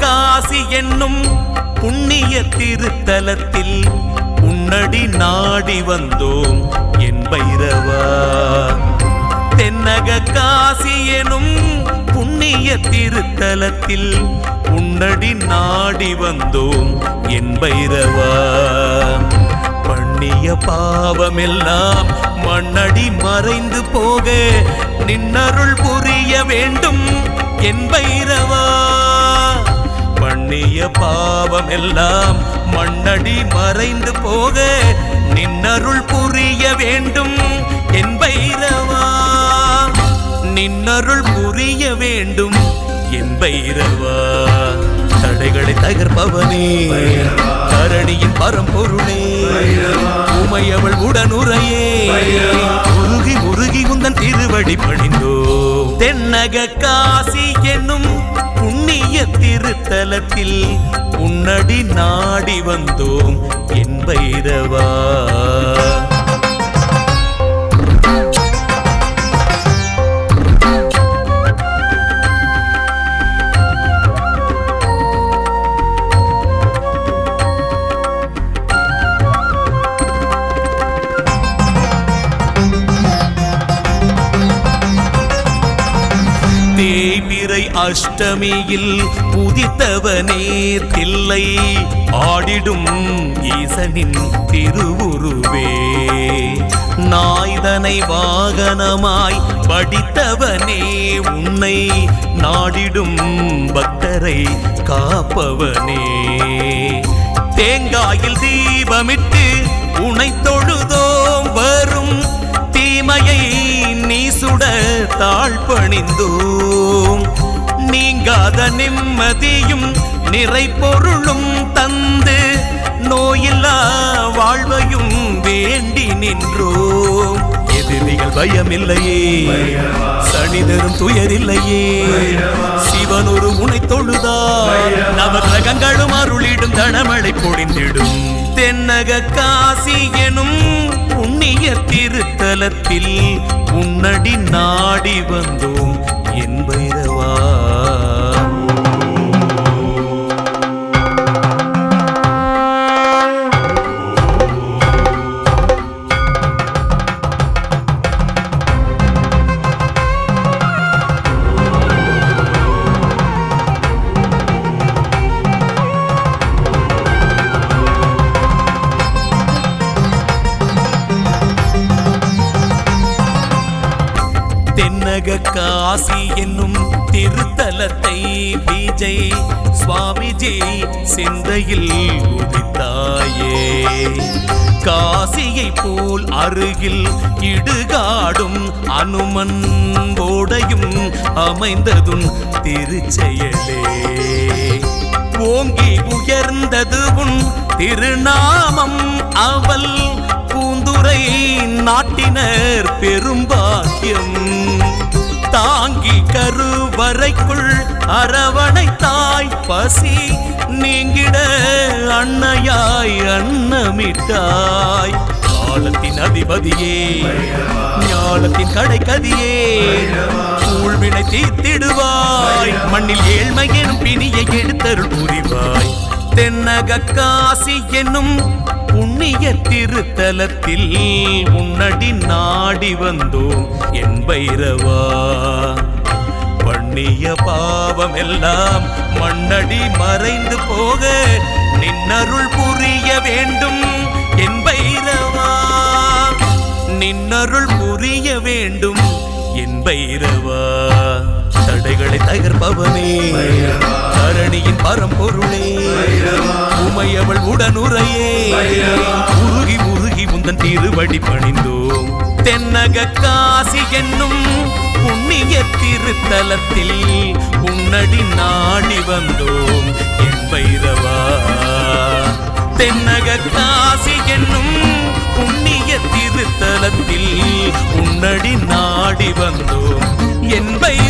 காசி என்னும் புண்ணிய திருத்தலத்தில் உன்னடி நாடி வந்தோம் என் பைரவா. தென்னக காசி எனும் புண்ணிய திருத்தலத்தில் உன்னடி நாடி வந்தோம் என் பைரவா. பண்ணிய பாவமெல்லாம் மண்ணடி மறைந்து போக நின்னருள் புரிய வேண்டும் என் பைரவா. பண்ணிய பாவமெல்லாம் மண்ணடி மறைந்து போக நின்னருள் புரிய வேண்டும் என் பைரவா. நின்னருள் புரிய வேண்டும் என் பைரவா. தடைகளை தகர்ப்பவனே தரணியின் பரம்பொருளே உமையவள் உடனுரையே உருகி உருகி உந்தன் திருவடி பணிந்தோ. தென்னக காசி என்னும் புண்ணிய திருத்தலத்தில் உன்னடி நாடி வந்தோம் என் பைரவா. தேய்பிறை அஷ்டமியில் உதித்தவனே தில்லை ஆடிடும் ஈசனின் திருவுருவே. நாய்தனை வாகனமாய் படித்தவனே உன்னை நாடிடும் பக்தரை காப்பவனே. தேங்காயில் தீபமிட்டு உனை தொழுதோம் வரும் தீமையை நீ சுட தாழ்பணிந்தோம். நீங்காத நிம்மதியும் நிறை பொருளும் தந்து நோயில்லா வாழ்வையும் வேண்டி நின்றோம். எதிரிகள் பயமில்லையே சனிதரும் துயரில்லையே சிவனொரு உனை தொழுதால் நவகிரகங்களும் அருளிடும் தனமழை பொழிந்திடும். தென்னக காசி எனும் புண்ணிய திருத்தலத்தில் உன்னடி நாடி வந்தோம் என் பைரவா. தென்னக காசி என்னும் திருத்தலத்தை விஜய் சுவாமிஜி சிந்தையில் உதித்தாயே. காசியை போல் அருகில் இடுகாடும் அனுமன் ஓடையும் அமைந்ததும் திருச்செயலே. ஓங்கி உயர்ந்தது உன் திருநாமம் அவள் பூந்துரை நாட்டினர் பெரும்பாக்கியம். தாங்கி கருவறைக்குள் அரவணை தாய் பசி நீங்கிட அன்னையாய் அன்னமிட்டாய். காலத்தின் அதிபதியே ஞானத்தின் கடைக்கதியே ஊழ்வினை தீர்த்திடுவாய். மண்ணில் ஏழ்மை எனும் பிணியை எடுத்தருள் புரிவாய். தென்னக காசி என்னும் புண்ணிய திருத்தலத்தில் உன்னடி நாடி வந்தோம் என் பைரவா. பண்ணிய பாவம் எல்லாம் மண்ணடி மறைந்து போக நின்னருள் புரிய வேண்டும் என் பைரவா. நின்னருள் புரிய வேண்டும் என் பைரவா. தடைகளை தகர்ப்பவனே தரணியின் பரம்பொருளே உமையவள் உடனுரையே உருகி உருகி உந்தன் திருவடி பணிந்தோம். தென்னக காசி என்னும் புண்ணிய திருத்தலத்தில் உன்னடி நாடி வந்தோம் என் பைரவா. தென்னக காசி என்னும் புண்ணிய திருத்தலத்தில் உன்னடி நாடி வந்தோம் என் பைரவா.